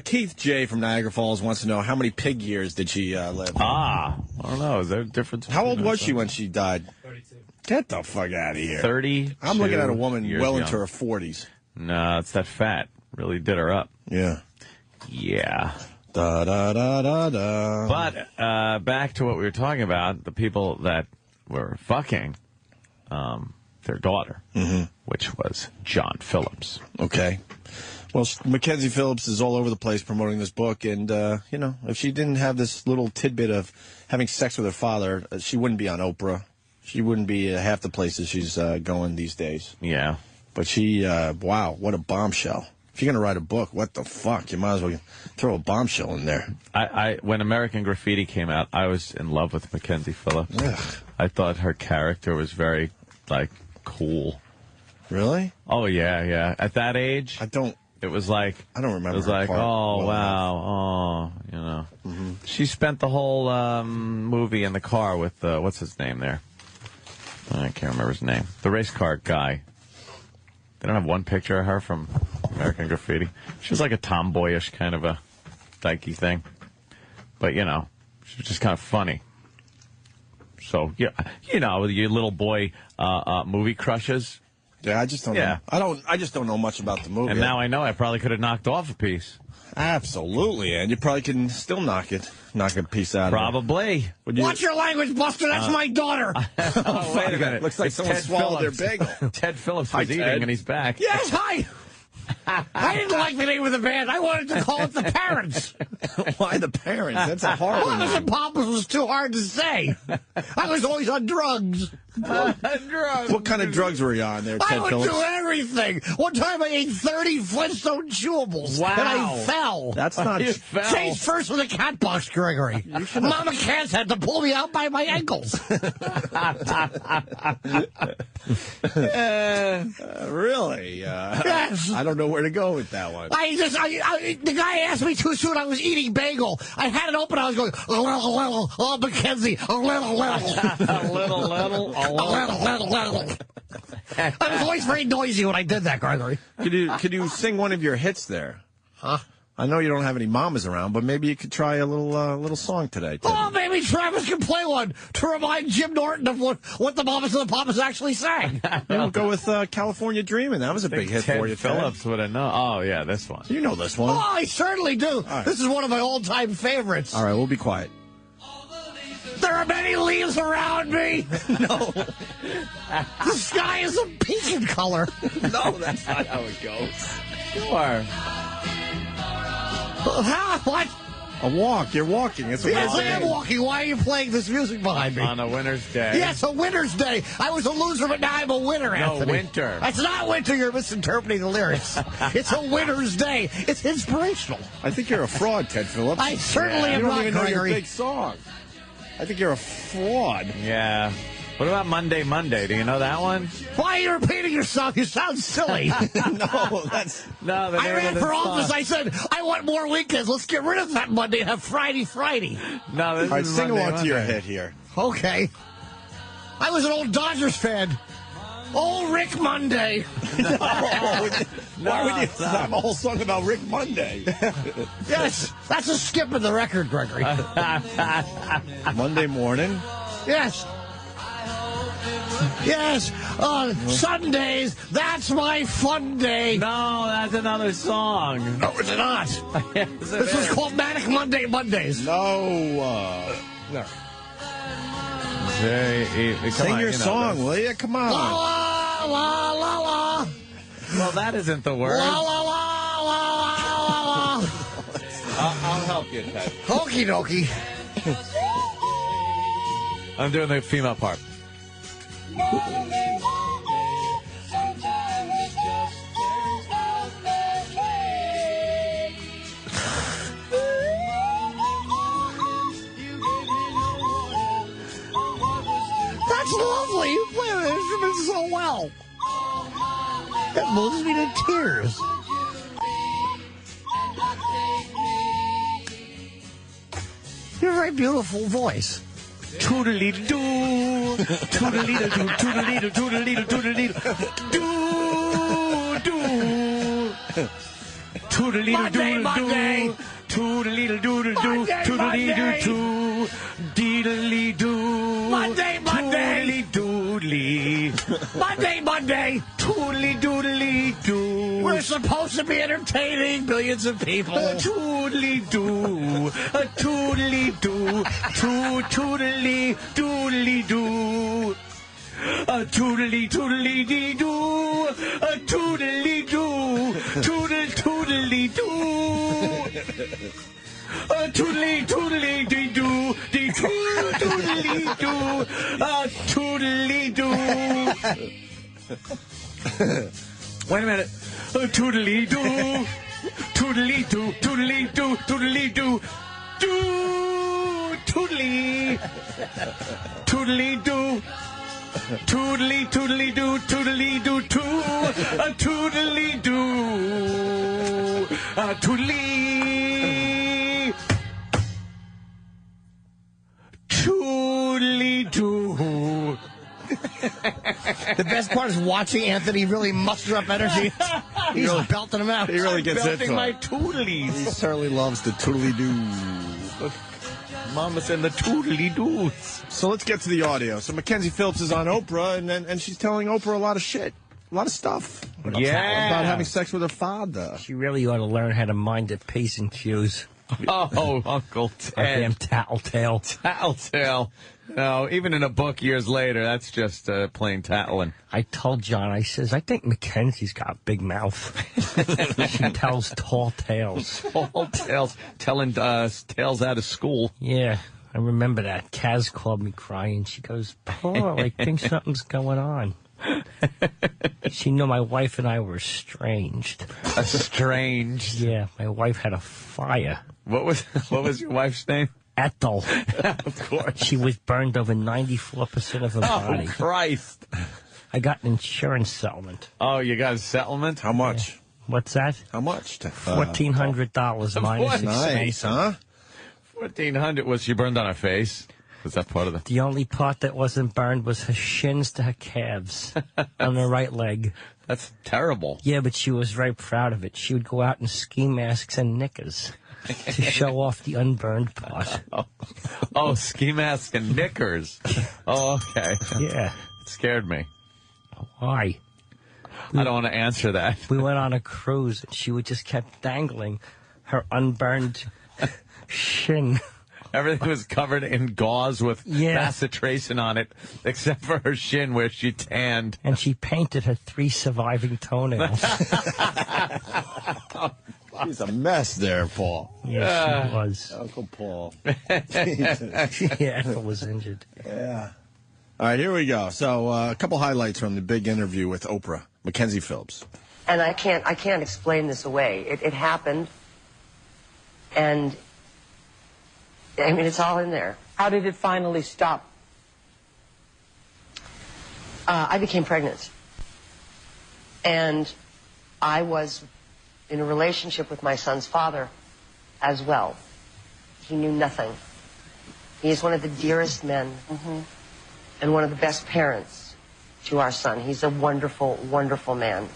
Keith J. from Niagara Falls wants to know how many pig years did she live? I don't know. Is there a difference? How old was she when she died? 32. Get the fuck out of here. 30. I'm looking at a woman well young. into her 40s. No, it's that fat. Really did her up. Yeah. Yeah. Da da da da da. But back to what we were talking about, the people that were fucking their daughter, which was John Phillips. Okay. Well, Mackenzie Phillips is all over the place promoting this book, and, if she didn't have this little tidbit of having sex with her father, she wouldn't be on Oprah. She wouldn't be half the places she's going these days. Yeah. But she, wow, what a bombshell. If you're going to write a book, what the fuck? You might as well throw a bombshell in there. When American Graffiti came out, I was in love with Mackenzie Phillips. Ugh. I thought her character was very, cool. Really? Oh, yeah. At that age, it was like... I don't remember. It was her like, part oh, well wow, She spent the whole movie in the car with, what's his name there? I can't remember his name. The race car guy. They don't have one picture of her from American Graffiti. She was like a tomboyish kind of a dykey thing. But, she was just kind of funny. So, yeah, with your little boy movie crushes. Yeah, I just don't know. I just don't know much about the movie. And now I know I probably could have knocked off a piece. Absolutely, and you probably can still knock a piece out Probably. of it. Watch your language, Buster. That's my daughter. Oh, wait a minute. Looks like It's someone Ted swallowed Phillips. their bagel. Ted Phillips was Hi, eating, Ted. and he's back. Yes, hi. I didn't like the name of the band. I wanted to call it the Parents. Why the Parents? That's a horrible Mamas name. and Papas was too hard to say. I was always on drugs. What kind of drugs were you on there, I Ted would Phillips? do everything. One time I ate 30 Flintstone chewables. Wow. And I fell. That's not... You fell. Chased first with a cat box, Gregory. Mama Cass had to pull me out by my ankles. Really? Yes. I don't know where to go with that one. The guy asked me too soon. I was eating bagel. I had it open. I was going, oh, Mackenzie, A little. I was always very noisy when I did that, Gregory. Could you sing one of your hits there? Huh? I know you don't have any mamas around, but maybe you could try a little song today, Ted. Oh, maybe Travis can play one to remind Jim Norton of what the Mamas and the Papas actually sang. We'll go with California Dreamin'. That was a big hit Ted for you, Ted. Phillips would have known. Oh, yeah, this one. You know this one. Oh, I certainly do. right. This is one of my all-time favorites. All right, we'll be quiet. There are many leaves around me. No. The sky is a pink in color. No, that's not how it goes. Sure. What? A walk. You're walking. It's a Yes, I am walk. walking. Why are you playing this music behind me? On a winter's day. Yes, a winter's day. I was a loser, but now I'm a winner, Anthony. winter. That's not winter. You're misinterpreting the lyrics. It's a winter's day. It's inspirational. I think you're a fraud, Ted Phillips. I certainly am You don't not, even know your Gregory. big song. I think you're a fraud. Yeah. What about Monday, Monday? Do you know that one? Why are you repeating yourself? You sound silly. No, that's... No, the I name ran of for the office. song. I said, I want more weekends. Let's get rid of that Monday and have Friday. No, this All right, is sing Monday, along to your Monday. hit here. Okay. I was an old Dodgers fan. Old Rick Monday. Why would you have a whole song about Rick Monday? Yes, that's a skip in the record, Gregory. Monday morning? Yes. Yes, on Sundays, that's my fun day. No, that's another song. No, it's not. Yes, This was called Manic Monday Mondays. No. No. Sing your song, will you? Come on. La, la, la, la, la. Well, that isn't the word. La, la, la, la, la, la. I'll help you, Ted. Okie dokie. I'm doing the female part. That's lovely. You play the instrument so well. That moves me to tears. You have a very beautiful voice. Toodly-doo, toodly-doo, toodly-doo, toodly-doo, toodly-doo, doo-doo. Toodly-doo-doo-doo, toodly-doo-doo-doo, toodly-doo-doo, deedly-doo. Monday, Monday. Toodly-doodly. Monday, Monday. Toodly-doodly-doo. We're supposed to be entertaining billions of people. Toodly-doo, a toodly-doo, toodly-doodly-doo. A toodly-toodly-dee-doo, a toodly-doo, toodle-toodly-doo. A toodly-toodly-dee-doo, dee-toodly-doo, a toodly-doo. Wait a minute. A toodly-doo, toodly-doo, toodly-doo, toodly-doo, doo, toodly, toodly-doo. Toodly, toodly doo, toodly doo, too. A toodly doo. A toodly. Toodly doo. The best part is watching Anthony really muster up energy. He's really- belting them out. He really gets Belting into my it. toodlies. He certainly loves the toodly-doo. Mama's in the toodly doos. So let's get to the audio. So Mackenzie Phillips is on Oprah, and she's telling Oprah a lot of shit. A lot of stuff. Yeah. About having sex with her father. She really ought to learn how to mind the P's and Q's. Oh, Uncle Damn Ted. tattletale. Tattletale. No, even in a book years later, that's just plain tattling. I told John, I says, I think Mackenzie's got a big mouth. She tells tall tales. All tales, telling tales out of school. Yeah, I remember that. Kaz called me crying. She goes, Paul, I think something's going on. She knew my wife and I were estranged. Estranged. Yeah, my wife had a fire. What was your wife's name? Ethel. Of course. She was burned over 94% of her body. Oh, Christ. I got an insurance settlement. Oh, you got a settlement? How much? What's that? How much? $1,400 minus Nice, expenses. huh? 1,400. Was she burned on her face? Was that part of the... The only part that wasn't burned was her shins to her calves on her right leg. That's terrible. Yeah, but she was very proud of it. She would go out in ski masks and knickers to show off the unburned part. Oh, ski mask and knickers. Oh, okay. Yeah. It scared me. Why? I don't want to answer that. We went on a cruise and she would just kept dangling her unburned shin. Everything was covered in gauze with bacitracin on it, except for her shin where she tanned. And she painted her 3 surviving toenails. She's a mess there, Paul. Yeah, she was. Uncle Paul. Yeah, Ethel was injured. Yeah. All right, here we go. So a couple highlights from the big interview with Oprah, Mackenzie Phillips. And I can't explain this away. It happened, and I mean, it's all in there. How did it finally stop? I became pregnant. And I was in a relationship with my son's father as well. He knew nothing. He is one of the dearest men and one of the best parents to our son. He's a wonderful, wonderful man.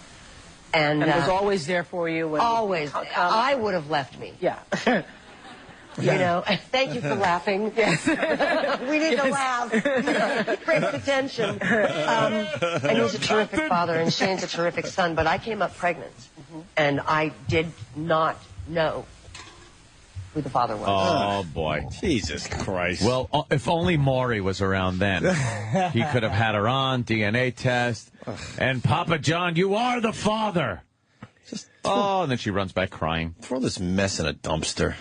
And was always there for you? When always. I would have left me. Yeah. You know, thank you for laughing. Yes. We need to laugh. Breaks the tension. And he's a terrific father, and Shane's a terrific son. But I came up pregnant, and I did not know who the father was. Oh, boy. Jesus Christ. Well, if only Maury was around then. He could have had her on, DNA test. And Papa John, you are the father. And then she runs back crying. Throw this mess in a dumpster.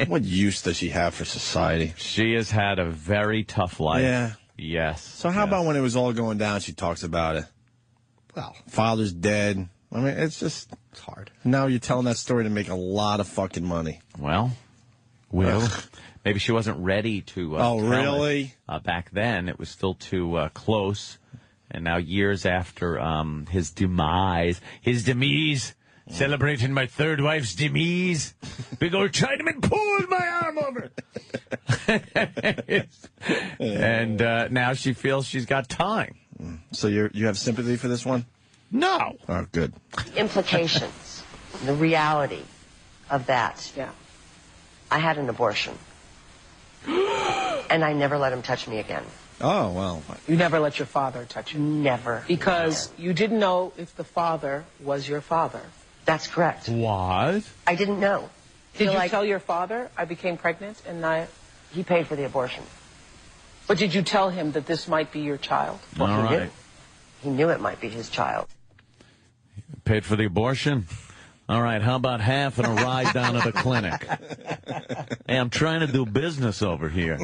What use does she have for society? She has had a very tough life. Yeah. Yes. So how about when it was all going down, she talks about it? Well, father's dead. I mean, it's hard. Now you're telling that story to make a lot of fucking money. Well, maybe she wasn't ready to oh, tell really? It. Back then, it was still too close. And now years after his demise, celebrating my third wife's demise, big old Chinaman pulled my arm over. And now she feels she's got time. So you have sympathy for this one? No. Oh, good. Implications, the reality of that. Yeah. I had an abortion. And I never let him touch me again. Oh, well. You never let your father touch you? Never. Because you didn't know if the father was your father. That's correct. What? I didn't know. Did you tell your father I became pregnant and He paid for the abortion. But did you tell him that this might be your child? Well, All he right. did. He knew it might be his child. Paid for the abortion? All right, how about half and a ride down to the clinic? Hey, I'm trying to do business over here.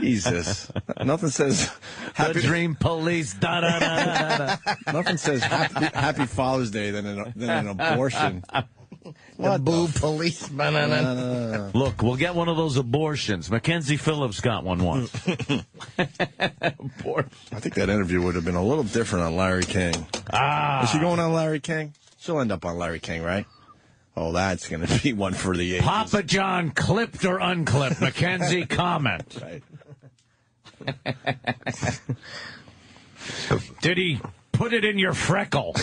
Jesus. Nothing says... The Dream Police, da-da-da-da-da. Nothing says happy Father's Day than an abortion. What boo police? Look, we'll get one of those abortions. Mackenzie Phillips got one once. I think that interview would have been a little different on Larry King. Is she going on Larry King? She'll end up on Larry King, right? Oh, that's going to be one for the ages. Papa John, clipped or unclipped? Mackenzie, comment. Right. Did he put it in your freckle,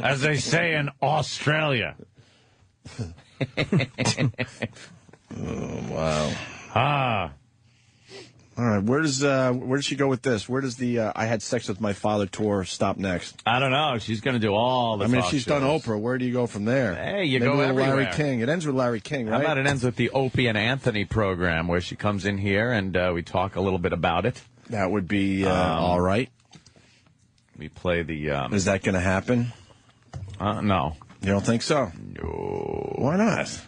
as they say in Australia? Oh, wow. All right, where does she go with this? Where does the I had sex with my father tour stop next? I don't know. She's going to do all the I mean, talk if she's shows. done Oprah, where do you go from there? Hey, you Maybe go with everywhere. Larry King. It ends with Larry King, right? How about it ends with the Opie and Anthony program, where she comes in here and we talk a little bit about it. That would be all right. We play the... Is that going to happen? No. You don't think so? No. Why not?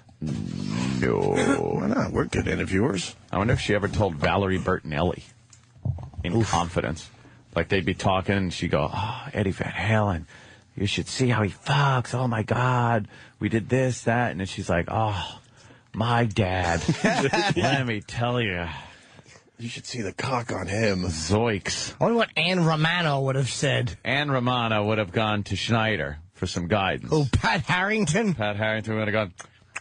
No. Why not? We're good interviewers. I wonder if she ever told Valerie Bertinelli in confidence. Like, they'd be talking, and she'd go, oh, Eddie Van Halen, you should see how he fucks. Oh, my God. We did this, that. And then she's like, oh, my dad. Let me tell you. You should see the cock on him. Zoinks. I wonder what Ann Romano would have said. Ann Romano would have gone to Schneider for some guidance. Oh, Pat Harrington? Pat Harrington would have gone,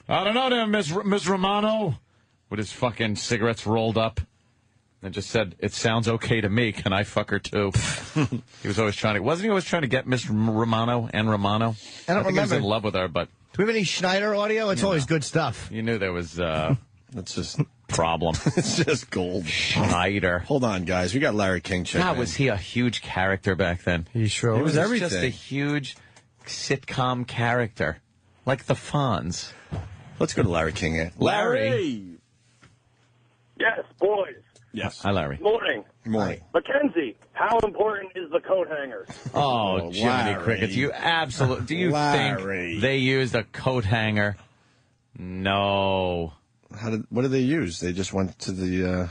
I don't know, then, Miss Romano, with his fucking cigarettes rolled up, and just said, it sounds okay to me. Can I fuck her too? He was always trying to, wasn't he always trying to get Miss Romano, Ann Romano? I don't think he was remember. in love with her, but... Do we have any Schneider audio? It's always good stuff. You knew there was, That's just... problem. It's just gold. Schneider. Hold on, guys. We got Larry King checking God, in. was he a huge character back then? He sure He was everything. Just a huge sitcom character. Like the Fonz. Let's go to Larry King. Larry. Yes, boys. Yes. Hi, Larry. Morning. Morning. Mackenzie, how important is the coat hanger? Oh, Jiminy Larry. Crickets. You absolutely... Do you Larry. think they used a coat hanger? No. What did they use? They just went to the...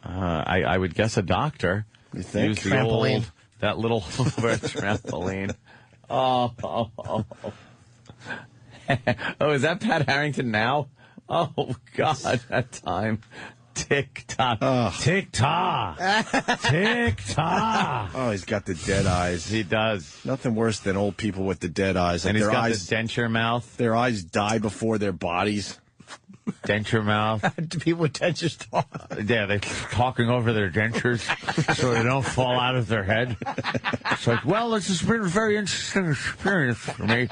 I would guess a doctor. You think? Used the Trampoline. old, that little trampoline. Oh. Oh, is that Pat Harrington now? Oh, God, that time. Tick-tock. Tick-tock. Tick-tock. Oh, he's got the dead eyes. He does. Nothing worse than old people with the dead eyes. Like And he's their got eyes, the denture mouth. Their eyes die before their bodies. Denture mouth. Do people with dentures talk? Yeah, they're talking over their dentures so they don't fall out of their head. It's like, well, this has been a very interesting experience for me.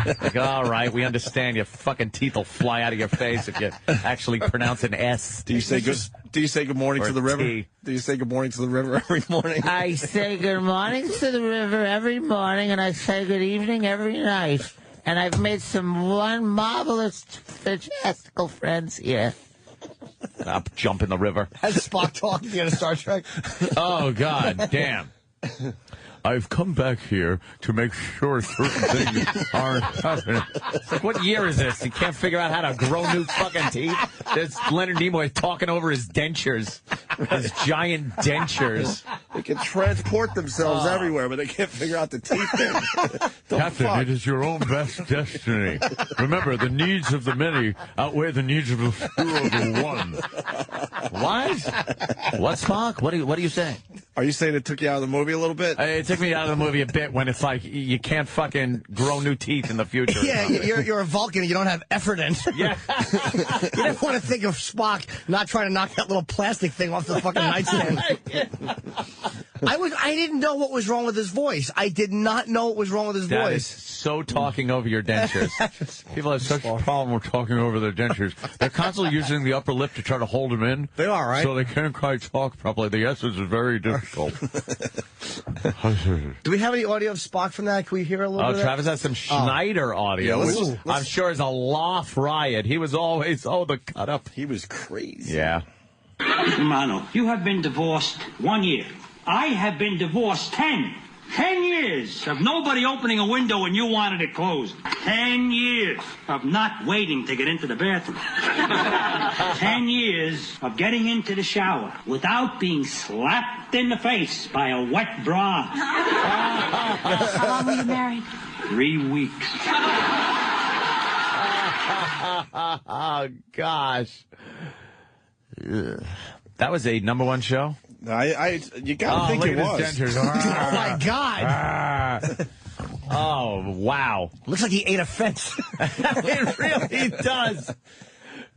Like, all right, we understand. Your fucking teeth will fly out of your face if you actually pronounce an S. Do you say good morning to the river? T. Do you say good morning to the river every morning? I say good morning to the river every morning, and I say good evening every night. And I've made some marvelous, fantastical friends here. I'll jump in the river. Has Spock talking to Star Trek? Oh, God damn. I've come back here to make sure certain things aren't happening. It's like, what year is this? You can't figure out how to grow new fucking teeth? There's Leonard Nimoy talking over his dentures. His giant dentures. They can transport themselves everywhere, but they can't figure out the teeth thing. Captain, it is your own best destiny. Remember, the needs of the many outweigh the needs of the few of the one. What? What, Spock? What are you saying? Are you saying it took you out of the movie a little bit? It took me out of the movie a bit when it's like you can't fucking grow new teeth in the future. Yeah, you're a Vulcan and you don't have effordent. Yeah. You never want to think of Spock not trying to knock that little plastic thing off the fucking nightstand. I didn't know what was wrong with his voice. I did not know what was wrong with his That voice. is so talking over your dentures. People have such a problem with talking over their dentures. They're constantly using the upper lip to try to hold them in. They are, right? So they can't quite talk properly. The S's are very difficult. Do we have any audio of Spock from that? Can we hear a little bit of Travis has some Schneider audio, Yeah, which I'm sure is a laugh riot. He was always, the cut up. He was crazy. Yeah. Mano, you have been divorced 1 year. I have been divorced 10. 10 years of nobody opening a window when you wanted it closed. 10 years of not waiting to get into the bathroom. 10 years of getting into the shower without being slapped in the face by a wet bra. How long were you married? 3 weeks. Oh, gosh. Ugh. That was a #1 show? You gotta think it was. Oh my God! Oh, wow. Looks like he ate a fence. It really does.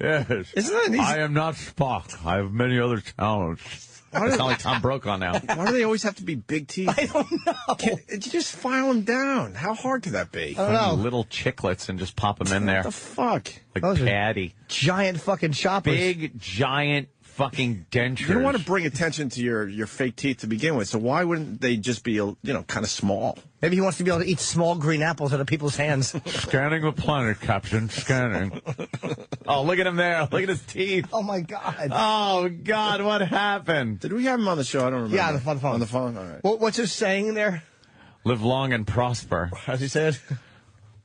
Yes. Isn't that easy? I am not Spock. I have many other talents. It's not like Tom Brokaw now. Why do they always have to be big teeth? I don't know. You just file them down. How hard could that be? I don't know. Little chiclets and just pop them in there. What the fuck? Like Those are Patty. Giant fucking choppers. Big, giant fucking dentures. You don't want to bring attention to your fake teeth to begin with, so why wouldn't they just be, kind of small? Maybe he wants to be able to eat small green apples out of people's hands. Scanning the planet, Captain. Scanning. Oh, look at him there. Look at his teeth. Oh, my God. Oh, God, what happened? Did we have him on the show? I don't remember. Yeah, on the phone. On the phone? All right. What's his saying there? Live long and prosper. How's he said?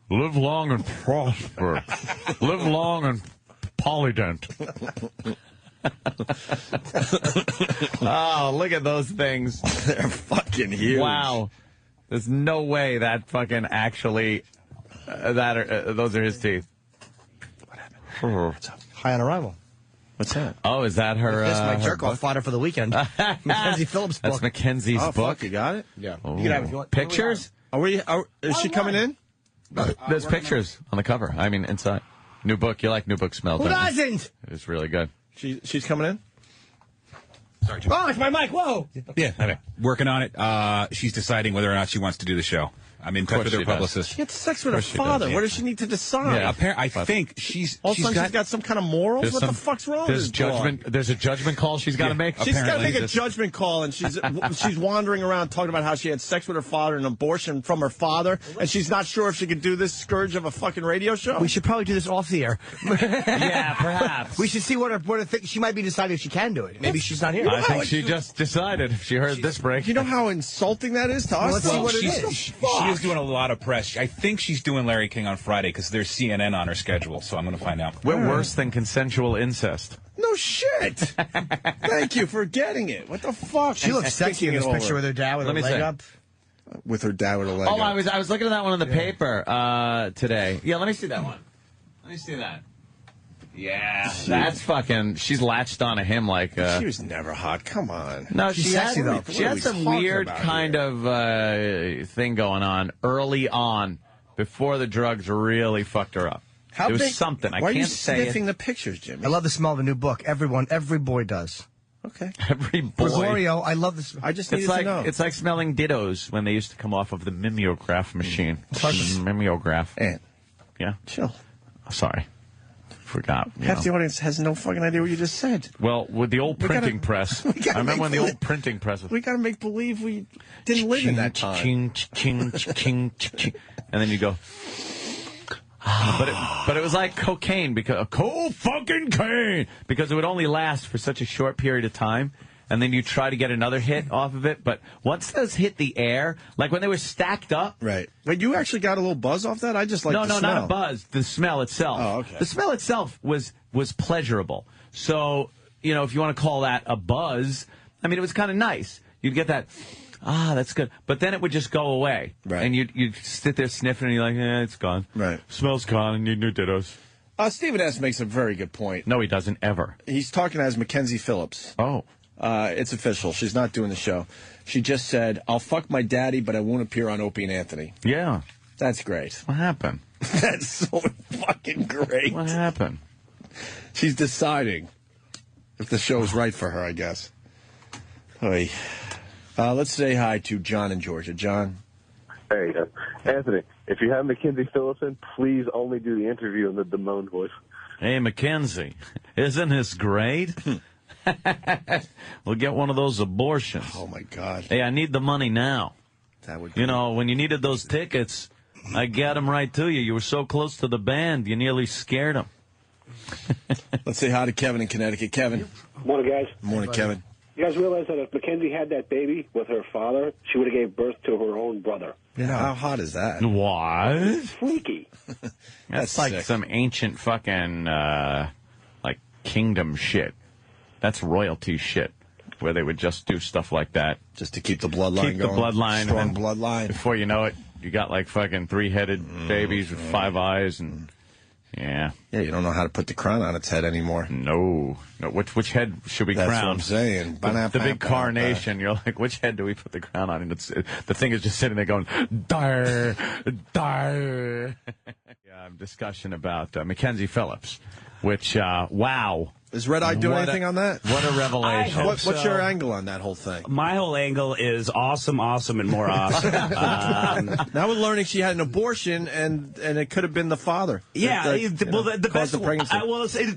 Live long and prosper. Live long and polydent. Oh, look at those things. They're fucking huge. Wow. There's no way that fucking actually, those are his teeth. What happened? What's up? High on arrival. What's that? Oh, is that her? That's my her jerk-off book? fodder for the weekend. Mackenzie Phillips book. That's Mackenzie's Oh, book. fuck, you got it? Yeah. Oh. You can have it if you want. Pictures? Is she coming in? There's pictures on the cover. I mean, inside. New book. You like new book smell, Who don't you? doesn't? It's really good. She's coming in? Sorry, Jim. Oh, it's my mic. Whoa. Yeah, okay. Working on it. She's deciding whether or not she wants to do the show. I'm in touch with her publicist. She had sex with her Of course she father. does, yeah. What does she need to decide? Yeah, I think she's All of a sudden she's got some kind of morals? What the fuck's wrong with this judgment? broad? There's a judgment call she's got to make. She's got to make a This- judgment call, and she's wandering around talking about how she had sex with her father and abortion from her father, and she's not sure if she could do this scourge of a fucking radio show. We should probably do this off the air. Yeah, perhaps. We should see what her she might be deciding if she can do it. Maybe she's not here. I think she just decided if she heard this break. You know how insulting that is to us? Let's see what it She is. is doing a lot of press. I think she's doing Larry King on Friday because there's CNN on her schedule, so I'm going to find out. We're worse than consensual incest. No shit. Thank you for getting it. What the fuck? She looks sexy in this picture with her dad with Let her me leg see. up. With her dad with a leg Oh, up. I was looking at that one in the paper today. Yeah, let me see that one. Let me see that. Yeah, that's fucking. She's latched onto him like. She was never hot. Come on. No, She's she sexy had, though. She had some weird kind of thing going on early on before the drugs really fucked her up. How it was big- something. I Why are can't you say sniffing it. the pictures, Jimmy? I love the smell of a new book. Every boy does. Okay. Every boy. Gregorio, I love this. I just It's needed like to know. it's like smelling dittos when they used to come off of the mimeograph machine. Mimeograph. Ant, Yeah. chill. Sorry. Forgot. you Half know. the audience has no fucking idea what you just said. Well, with the old We gotta- printing press. we gotta I remember make when the believe- old printing press was. We got to make believe we didn't live in that time. Ching, ching, ching, ching, and then you go. But it was like cocaine because fucking cane because it would only last for such a short period of time, and then you try to get another hit off of it. But once those hit the air, like when they were stacked up, Right. Wait, you actually got a little buzz off that? I just like no, the not a smell. buzz. The smell itself. Oh, okay. The smell itself was pleasurable. So if you want to call that a buzz, I mean, it was kind of nice. You'd get that. That's good. But then it would just go away. Right. And you'd sit there sniffing, and you're like, it's gone. Right. Smell's gone. I need new dittos. Stephen S. makes a very good point. No, he doesn't ever. He's talking as Mackenzie Phillips. Oh. It's official. She's not doing the show. She just said, I'll fuck my daddy, but I won't appear on Opie and Anthony. Yeah. That's great. What happened? That's so fucking great. What happened? She's deciding if the show's right for her, I guess. Oy. Let's say hi to John in Georgia. John. Hey, Anthony, if you have Mackenzie Phillips in, please only do the interview in the Damone voice. Hey, Mackenzie, isn't this great? We'll get one of those abortions. Oh, my God. Hey, I need the money now. That would when you needed those tickets, I got them right to you. You were so close to the band, you nearly scared them. Let's say hi to Kevin in Connecticut. Kevin. Morning, guys. Morning, Kevin. You guys realize that if Mackenzie had that baby with her father, she would have gave birth to her own brother. Yeah. How hot is that? What? Freaky. That's like sick. some ancient fucking, like, kingdom shit. That's royalty shit, where they would just do stuff like that. Just to keep the bloodline Keep the going. bloodline. Strong and then bloodline. Before you know it, you got like fucking 3-headed babies with 5 eyes and... Yeah. Yeah, you don't know how to put the crown on its head anymore. No. Which head should we That's crown? what I'm saying. The big carnation. You're like, which head do we put the crown on? And the thing is just sitting there going, dar, dar. Discussion about Mackenzie Phillips, which, wow. Is Red Eye doing What anything on that? What a revelation. What's your angle on that whole thing? My whole angle is awesome, and more awesome. Now we're learning she had an abortion, and it could have been the father. The best. the pregnancy.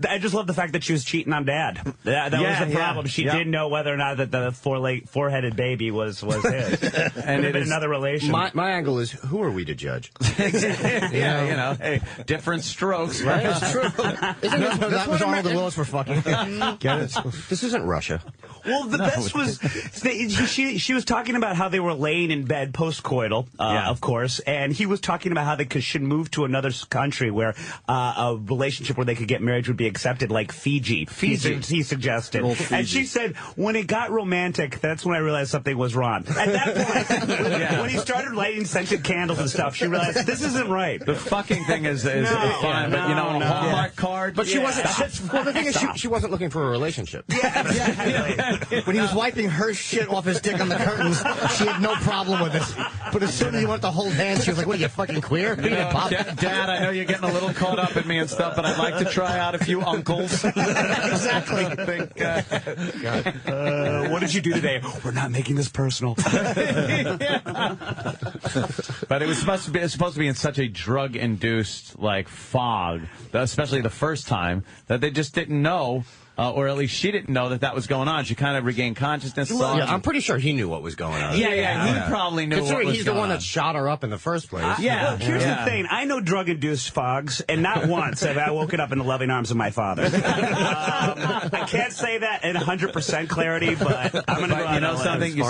I just love the fact that she was cheating on Dad. That was the problem. She didn't know whether or not that the four-headed baby was his. And it is another relation. My angle is, who are we to judge? Hey, different strokes, right? That's true. That was Arnold and Willis were fucking. Get it? This isn't Russia. Well, the best was she was talking about how they were laying in bed post-coital, of course, and he was talking about how they should move to another country where a relationship where they could get married would be accepted, like Fiji. He suggested. And she said, when it got romantic, that's when I realized something was wrong. At that point, when he started lighting scented candles and stuff, she realized this isn't right. The fucking thing is fine, but a Hallmark card. But she wasn't. Well, the thing is, she wasn't looking for a relationship. When he was wiping her shit off his dick on the curtains, she had no problem with it. But as soon as he went to hold hands, she was like, what are you, fucking queer? Dad, I know you're getting a little caught up in me and stuff, but I'd like to try out a few uncles. Exactly. What did you do today? We're not making this personal. But it was supposed to be in such a drug-induced fog, especially the first time, that they just didn't know. Or at least she didn't know that was going on. She kind of regained consciousness. I'm pretty sure he knew what was going on. He probably knew what was going on. He's the one that shot her up in the first place. Here's the thing. I know drug-induced fogs, and not once have I woken up in the loving arms of my father. I can't say that in 100% clarity, but I'm going to go out. You know something? You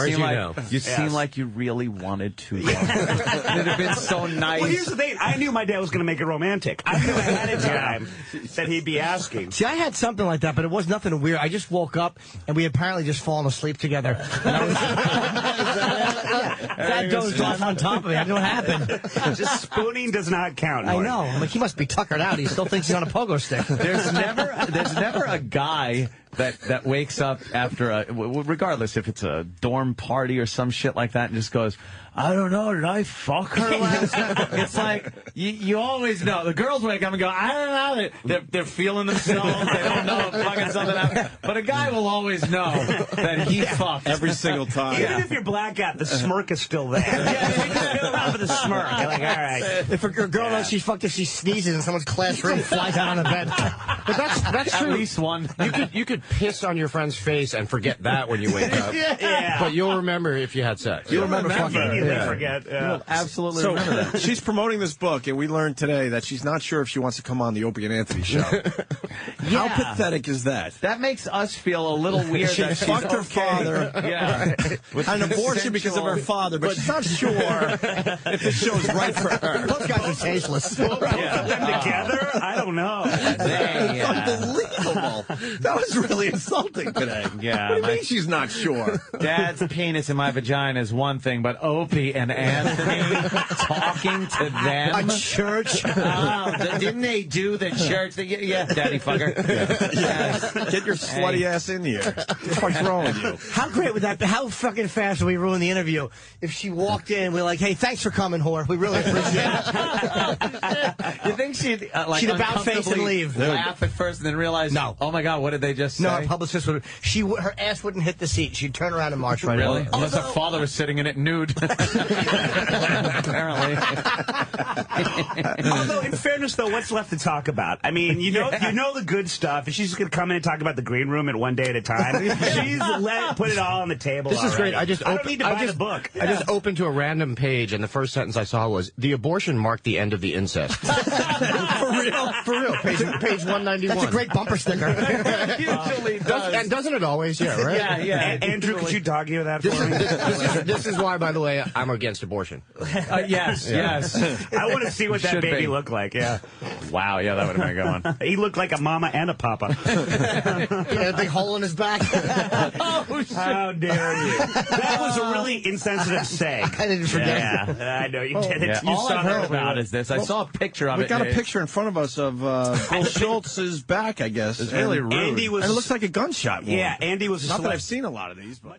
seem like you really wanted to. It'd have been so nice. Well, here's the thing. I knew my dad was going to make it romantic. I knew ahead of time that he'd be asking. See, I had something like that, but it was nothing weird. I just woke up, and we had apparently just fallen asleep together. And I was, Dad dozed off on top of me. I don't know what happened. Just spooning does not count. I know. I'm like, he must be tuckered out. He still thinks he's on a pogo stick. There's never a guy that wakes up after regardless if it's a dorm party or some shit like that, and just goes, I don't know, did I fuck her last night? It's like, you always know. The girls wake up and go, I don't know. They're feeling themselves. They don't know if fucking something happened. But a guy will always know that he fucked. Every single time. Even if you're blackout, the smirk is still there. Yeah, you can feel around with the smirk. You're like, all right. If a girl knows she's fucked, if she sneezes in someone's classroom, flies out on the bed. But that's true. At least one. You could piss on your friend's face and forget that when you wake up. Yeah. But you'll remember if you had sex. You'll remember fucking. Forget. You'll absolutely So remember that. she's promoting this book, and we learned today that she's not sure if she wants to come on the Opie and Anthony show. How pathetic is that? That makes us feel a little weird. She that she's fucked her okay. father. Yeah. With an abortion because of her father, but she's not sure if this show's right for her. Those guys are tasteless. Put them together? I don't know. Unbelievable. That was really insulting today. Yeah. What do you mean she's not sure? Dad's penis in my vagina is one thing, but Opie and Anthony talking to them. A church? Oh, didn't they do the church? Yeah, daddy fucker. Yes. Get your slutty ass in here. What's wrong with you? How great would that be? How fucking fast would we ruin the interview if she walked in and we're like, hey, thanks for coming, whore. We really appreciate it. You think she'd she'd about face and leave? Laugh at first and then realize, no. Oh my God, what did they just say? No, our publicist would. Her ass wouldn't hit the seat. She'd turn around and march right Really? away. Unless her father was sitting in it nude. Apparently. Although, in fairness, though, what's left to talk about? I mean, you know the good stuff. And she's just going to come in and talk about the green room at one day at a time. She's put it all on the table. This is great. I don't need to buy the book. I just opened to a random page, and the first sentence I saw was, the abortion marked the end of the incest. For real? For real. Page 191. That's a great bumper sticker. Usually does. And doesn't it always? Yeah, right? Yeah. Andrew, could you dog ear that for me? This is why, by the way, I'm against abortion. Yes. I want to see what that baby looked like, yeah. Wow, yeah, that would have been a good one. He looked like a mama and a papa. Yeah, a big hole in his back. Oh, shit. How dare you? That was a really insensitive seg. I didn't forget. Yeah, I know you did it. Yeah. You All saw I've heard that about is this. I saw a picture of We it. got a picture in front of us of Bill Schultz's back, I guess. It's really rude. Andy was, and it looks like a gunshot wound. Yeah, Andy was Not that I've seen a lot of these, but...